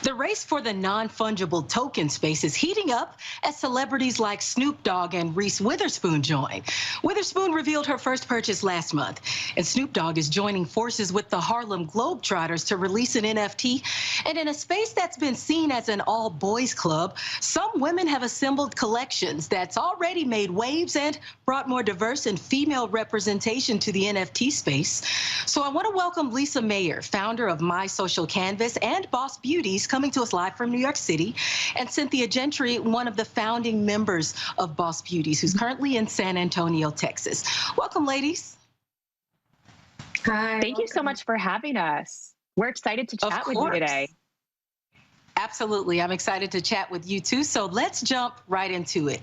The race for the non-fungible token space is heating up as celebrities like Snoop Dogg and Reese Witherspoon join. Witherspoon revealed her first purchase last month, and Snoop Dogg is joining forces with the Harlem Globetrotters to release an NFT. And in a space that's been seen as an all-boys club, some women have assembled collections that's already made waves and brought more diverse and female representation to the NFT space. So I want to welcome Lisa Mayer, founder of My Social Canvas and Boss Beauties, coming to us live from New York City, and Cynthia Gentry, one of the founding members of Boss Beauties, who's currently in San Antonio, Texas. Welcome, ladies. Hi. Thank you so much for having us. We're excited to chat with you today. Absolutely. I'm excited to chat with you too. So let's jump right into it.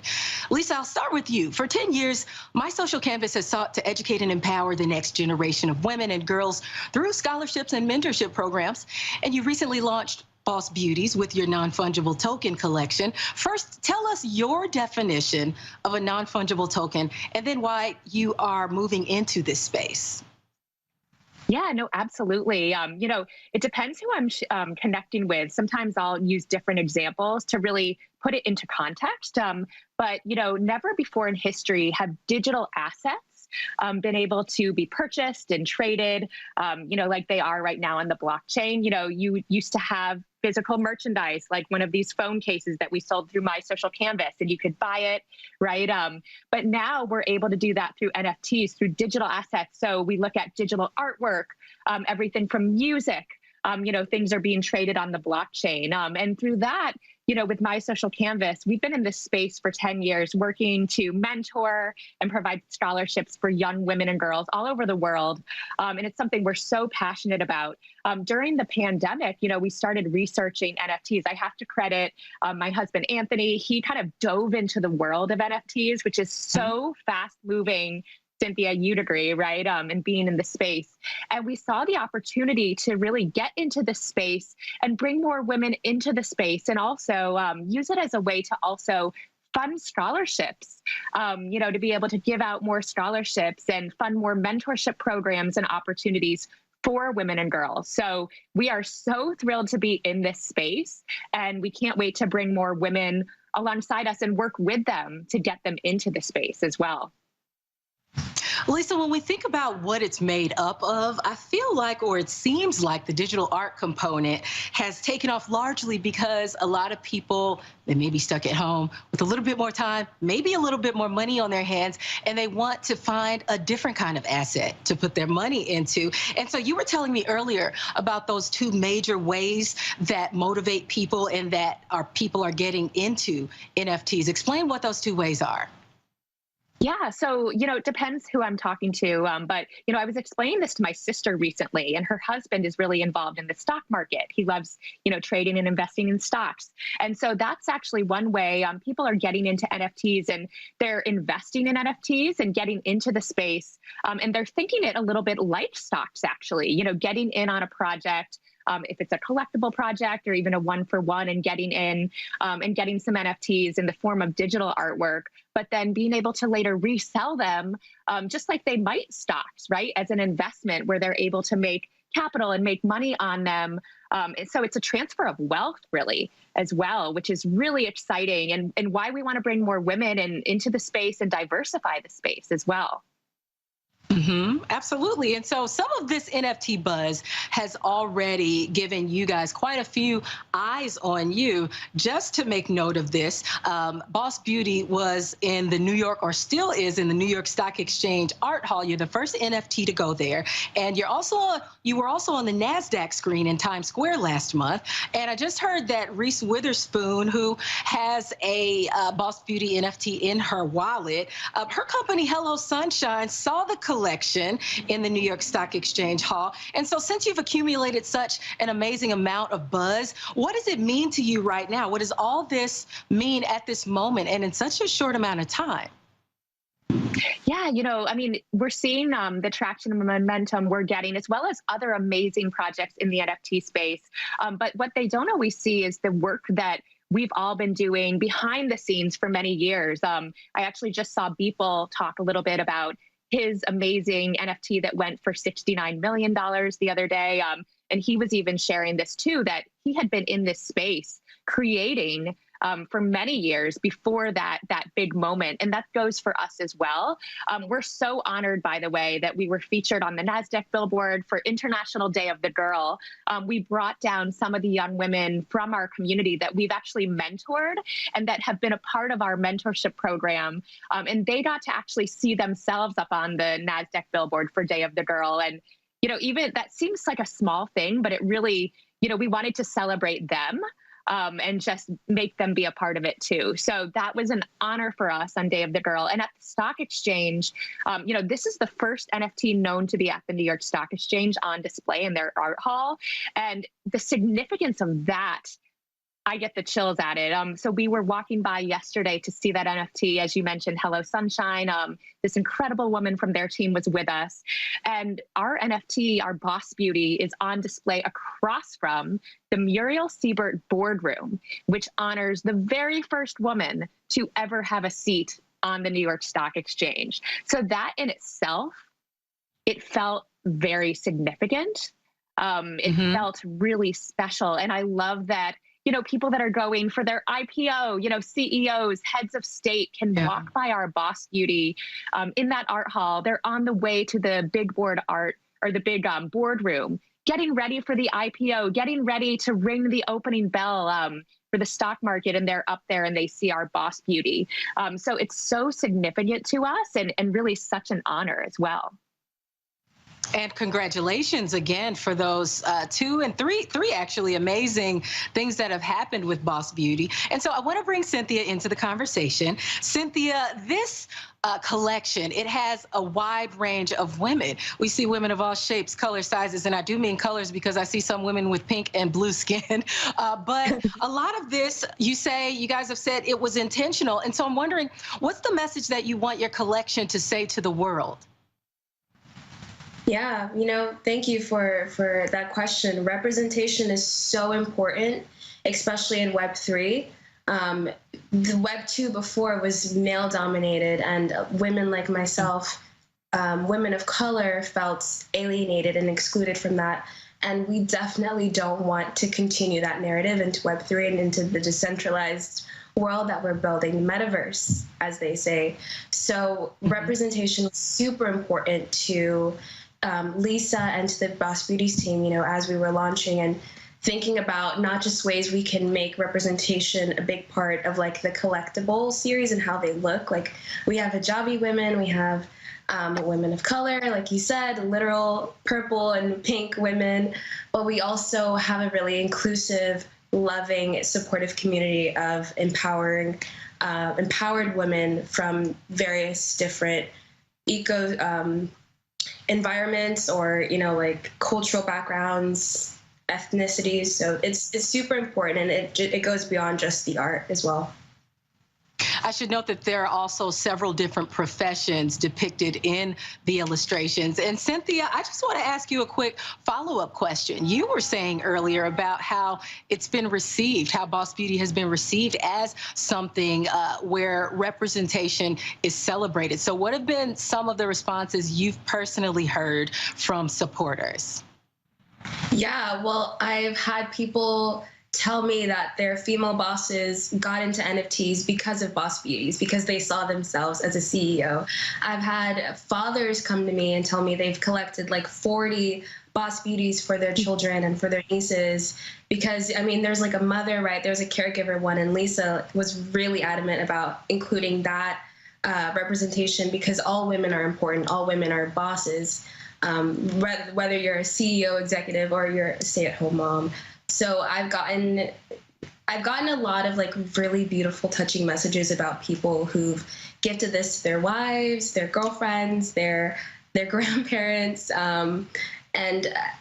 Lisa, I'll start with you. For 10 years, My Social Canvas has sought to educate and empower the next generation of women and girls through scholarships and mentorship programs. And you recently launched Boss Beauties with your non-fungible token collection. First, tell us your definition of a non-fungible token and then why you are moving into this space. Yeah, no, absolutely. It depends who I'm connecting with. Sometimes I'll use different examples to really put it into context. But never before in history have digital assets been able to be purchased and traded, like they are right now on the blockchain. You used to have physical merchandise, like one of these phone cases that we sold through My Social Canvas, and you could buy it, right? But now we're able to do that through NFTs, through digital assets. So we look at digital artwork, everything from music, things are being traded on the blockchain. And through that, with My Social Canvas, we've been in this space for 10 years, working to mentor and provide scholarships for young women and girls all over the world. And it's something we're so passionate about. During the pandemic, we started researching NFTs. I have to credit my husband, Anthony. He kind of dove into the world of NFTs, which is so fast moving. Cynthia, you'd agree, right? And being in the space. And we saw the opportunity to really get into the space and bring more women into the space, and also use it as a way to also fund scholarships, to be able to give out more scholarships and fund more mentorship programs and opportunities for women and girls. So we are so thrilled to be in this space, and we can't wait to bring more women alongside us and work with them to get them into the space as well. Lisa, when we think about what it's made up of, I feel like, or it seems like, the digital art component has taken off largely because a lot of people, they may be stuck at home with a little bit more time, maybe a little bit more money on their hands, and they want to find a different kind of asset to put their money into. And so you were telling me earlier about those two major ways that motivate people and that people are getting into NFTs. Explain what those two ways are. Yeah, so, it depends who I'm talking to. But, I was explaining this to my sister recently, and her husband is really involved in the stock market. He loves, trading and investing in stocks. And so that's actually one way people are getting into NFTs, and they're investing in NFTs and getting into the space. And they're thinking it a little bit like stocks, actually, getting in on a project. If it's a collectible project or even a one-for-one, and getting in and getting some NFTs in the form of digital artwork, but then being able to later resell them just like they might stocks, right, as an investment where they're able to make capital and make money on them. And so it's a transfer of wealth, really, as well, which is really exciting, and why we want to bring more women into the space and diversify the space as well. Absolutely. And so some of this NFT buzz has already given you guys quite a few eyes on you. Just to make note of this, Boss Beauty was in the New York, or still is in the New York Stock Exchange Art Hall. You're the first NFT to go there. And you were also on the NASDAQ screen in Times Square last month. And I just heard that Reese Witherspoon, who has a Boss Beauty NFT in her wallet, her company, Hello Sunshine, saw the collection in the New York Stock Exchange Hall. And so since you've accumulated such an amazing amount of buzz, what does it mean to you right now? What does all this mean at this moment and in such a short amount of time? Yeah, we're seeing the traction and momentum we're getting, as well as other amazing projects in the NFT space. But what they don't always see is the work that we've all been doing behind the scenes for many years. I actually just saw Beeple talk a little bit about his amazing NFT that went for $69 million the other day. And he was even sharing this too, that he had been in this space creating for many years before that big moment. And that goes for us as well. We're so honored, by the way, that we were featured on the NASDAQ billboard for International Day of the Girl. We brought down some of the young women from our community that we've actually mentored and that have been a part of our mentorship program. And they got to actually see themselves up on the NASDAQ billboard for Day of the Girl. And, you know, even that seems like a small thing, but it really, you know, we wanted to celebrate them. And just make them be a part of it too. So that was an honor for us on Day of the Girl. And at the stock exchange, you know, this is the first NFT known to be at the New York Stock Exchange on display in their art hall. And the significance of that, I get the chills at it. So we were walking by yesterday to see that NFT, as you mentioned, Hello Sunshine. This incredible woman from their team was with us. And our NFT, our Boss Beauty, is on display across from the Muriel Siebert Boardroom, which honors the very first woman to ever have a seat on the New York Stock Exchange. So that in itself, it felt very significant. It felt really special. And I love that, you know, people that are going for their IPO, you know, CEOs, heads of state can walk by our Boss Beauty in that art hall. They're on the way to the big board art or the big boardroom, getting ready for the IPO, getting ready to ring the opening bell for the stock market. And they're up there and they see our Boss Beauty. So it's so significant to us and really such an honor as well. And congratulations again for those three actually amazing things that have happened with Boss Beauty. And so I want to bring Cynthia into the conversation. Cynthia, this collection, it has a wide range of women. We see women of all shapes, colors, sizes, and I do mean colors because I see some women with pink and blue skin. But a lot of this, you guys have said it was intentional. And so I'm wondering, what's the message that you want your collection to say to the world? Yeah, you know, thank you for that question. Representation is so important, especially in Web3. The Web2 before was male dominated, and women like myself, women of color, felt alienated and excluded from that. And we definitely don't want to continue that narrative into Web3 and into the decentralized world that we're building, the metaverse, as they say. So representation is super important to Lisa and to the Boss Beauties team, you know, as we were launching and thinking about not just ways we can make representation a big part of like the collectible series and how they look. Like we have hijabi women, we have women of color, like you said, literal purple and pink women, but we also have a really inclusive, loving, supportive community of empowered women from various different environments or, you know, like cultural backgrounds, ethnicities. So it's super important, and it goes beyond just the art as well. I should note that there are also several different professions depicted in the illustrations. And Cynthia, I just want to ask you a quick follow-up question. You were saying earlier about how it's been received, how Boss Beauty has been received as something where representation is celebrated. So what have been some of the responses you've personally heard from supporters? Yeah, well, I've had people tell me that their female bosses got into NFTs because of Boss Beauties, because they saw themselves as a CEO. I've had fathers come to me and tell me they've collected like 40 Boss Beauties for their children and for their nieces, because, I mean, there's like a mother, right? There's a caregiver one, and Lisa was really adamant about including that representation, because all women are important. All women are bosses, whether you're a CEO executive or you're a stay-at-home mom. So I've gotten a lot of like really beautiful, touching messages about people who've gifted this to their wives, their girlfriends, their grandparents, and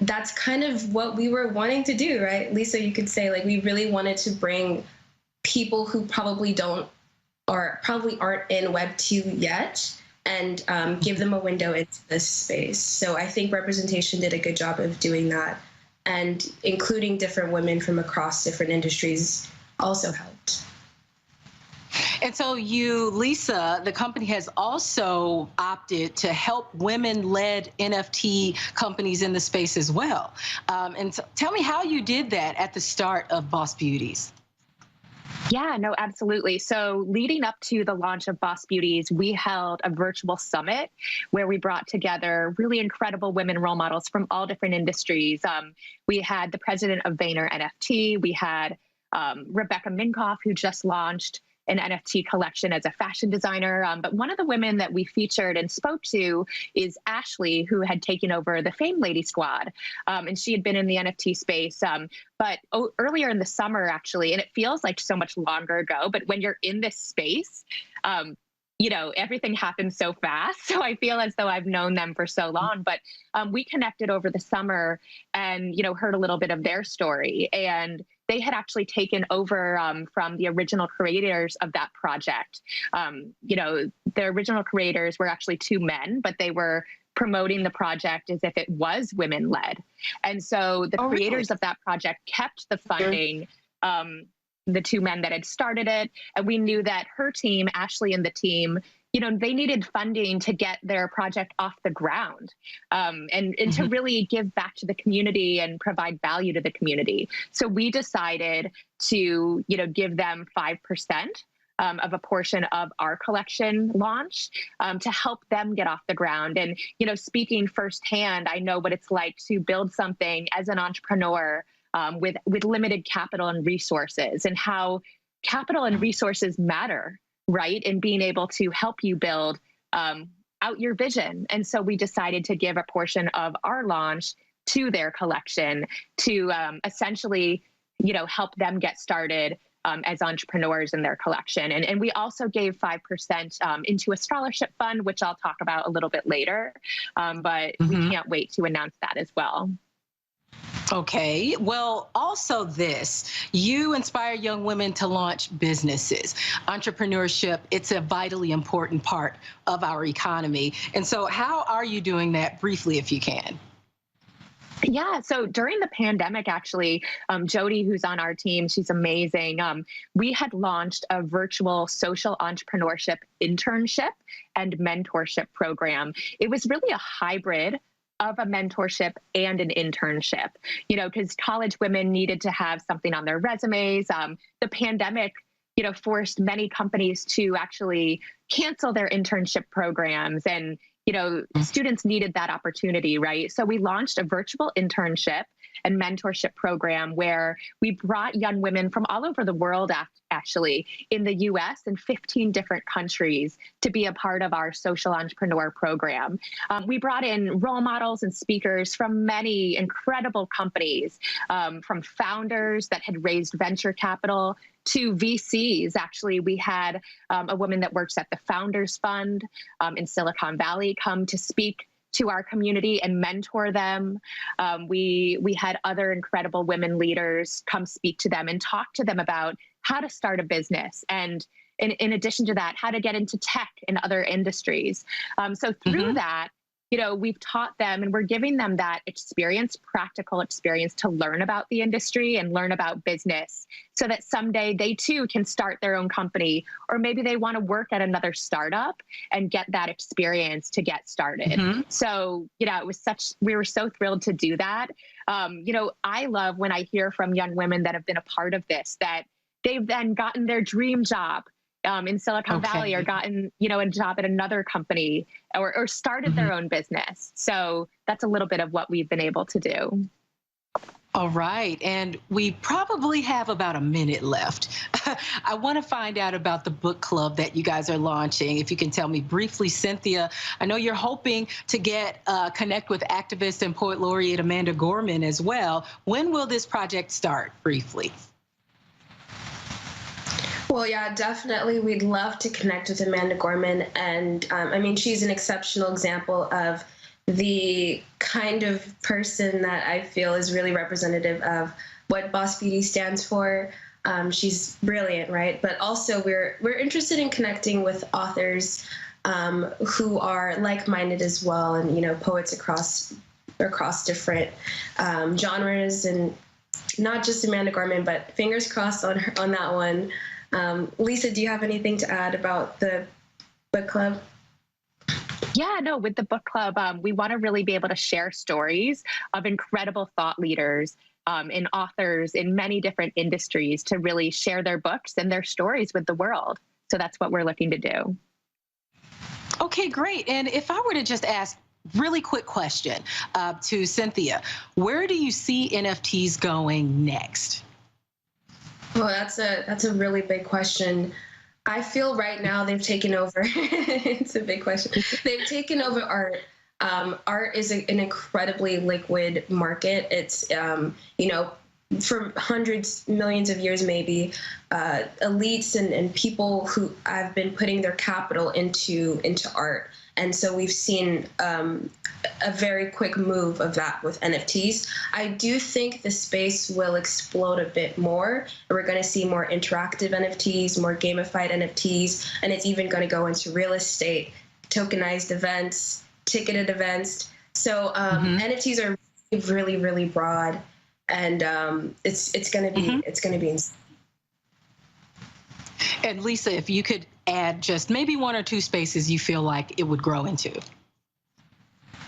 that's kind of what we were wanting to do, right, Lisa? You could say like we really wanted to bring people who probably don't or probably aren't in Web2 yet, and give them a window into this space. So I think representation did a good job of doing that. And including different women from across different industries also helped. And so you, Lisa, the company has also opted to help women-led NFT companies in the space as well. And so tell me how you did that at the start of Boss Beauties. Yeah, no, absolutely. So leading up to the launch of Boss Beauties, we held a virtual summit where we brought together really incredible women role models from all different industries. We had the president of Vayner NFT. We had Rebecca Minkoff, who just launched an NFT collection as a fashion designer. But one of the women that we featured and spoke to is Ashley, who had taken over the Fame Lady Squad. And she had been in the NFT space. But earlier in the summer, actually, and it feels like so much longer ago, but when you're in this space, you know, everything happens so fast. So I feel as though I've known them for so long. But we connected over the summer and, you know, heard a little bit of their story. And they had actually taken over from the original creators of that project. You know, the original creators were actually two men, but they were promoting the project as if it was women-led. And so the creators of that project kept the funding, the two men that had started it. And we knew that her team, Ashley and the team, you know, they needed funding to get their project off the ground and to really give back to the community and provide value to the community. So we decided to, you know, give them 5% of a portion of our collection launch to help them get off the ground. And, you know, speaking firsthand, I know what it's like to build something as an entrepreneur with limited capital and resources, and how capital and resources matter, right? And being able to help you build out your vision. And so we decided to give a portion of our launch to their collection to essentially, you know, help them get started as entrepreneurs in their collection. And we also gave 5% into a scholarship fund, which I'll talk about a little bit later. But we can't wait to announce that as well. Okay. Well, also this, you inspire young women to launch businesses. Entrepreneurship, it's a vitally important part of our economy. And so how are you doing that briefly, if you can? Yeah, so during the pandemic, actually, Jody, who's on our team, she's amazing. We had launched a virtual social entrepreneurship internship and mentorship program. It was really a hybrid of a mentorship and an internship, you know, because college women needed to have something on their resumes. The pandemic, you know, forced many companies to actually cancel their internship programs, and, you know, students needed that opportunity, right? So we launched a virtual internship and mentorship program where we brought young women from all over the world, actually, in the US and 15 different countries, to be a part of our social entrepreneur program. We brought in role models and speakers from many incredible companies, from founders that had raised venture capital to VCs. Actually, we had a woman that works at the Founders Fund in Silicon Valley come to speak to our community and mentor them. We had other incredible women leaders come speak to them and talk to them about how to start a business, and in addition to that, how to get into tech and other industries. So through that, you know, we've taught them and we're giving them that experience, practical experience, to learn about the industry and learn about business, so that someday they too can start their own company, or maybe they want to work at another startup and get that experience to get started. So, you know, we were so thrilled to do that. You know, I love when I hear from young women that have been a part of this, that they've then gotten their dream job in Silicon Valley, or gotten, you know, a job at another company, or started their own business. So that's a little bit of what we've been able to do. All right. And we probably have about a minute left. I want to find out about the book club that you guys are launching. If you can tell me briefly, Cynthia, I know you're hoping to connect with activist and poet laureate Amanda Gorman as well. When will this project start, briefly? Well, yeah, definitely. We'd love to connect with Amanda Gorman. And I mean, she's an exceptional example of the kind of person that I feel is really representative of what Boss Beauty stands for. She's brilliant, right? But also we're interested in connecting with authors who are like-minded as well, and, you know, poets across different genres, and not just Amanda Gorman, but fingers crossed on that one. Lisa, do you have anything to add about the book club? Yeah, no, with the book club, we want to really be able to share stories of incredible thought leaders and authors in many different industries to really share their books and their stories with the world. So that's what we're looking to do. Okay, great. And if I were to just ask really quick question to Cynthia, where do you see NFTs going next? Well, that's a really big question. I feel right now they've taken over. It's a big question. They've taken over art. Art is an incredibly liquid market. It's, for hundreds, millions of years, maybe, elites and people who have been putting their capital into art. And so we've seen a very quick move of that with NFTs. I do think the space will explode a bit more. We're going to see more interactive NFTs, more gamified NFTs, and it's even going to go into real estate, tokenized events, ticketed events. So NFTs are really, really broad, and it's going to be insane. And Lisa, if you could add just maybe one or two spaces you feel like it would grow into.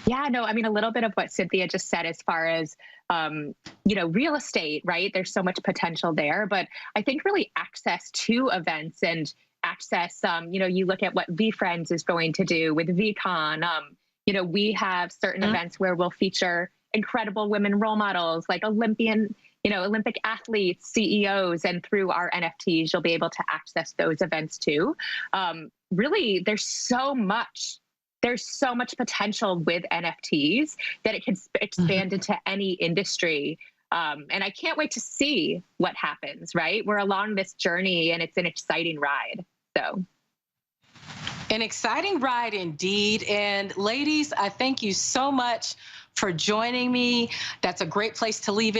Yeah, no, I mean, a little bit of what Cynthia just said as far as, real estate, right? There's so much potential there, but I think really access to events and access, you look at what VFriends is going to do with VCon. We have certain events where we'll feature incredible women role models like Olympic athletes, CEOs, and through our NFTs, you'll be able to access those events too. Really, there's so much potential with NFTs that it can expand into any industry. And I can't wait to see what happens, right? We're along this journey and it's an exciting ride. So. An exciting ride indeed. And ladies, I thank you so much for joining me. That's a great place to leave it.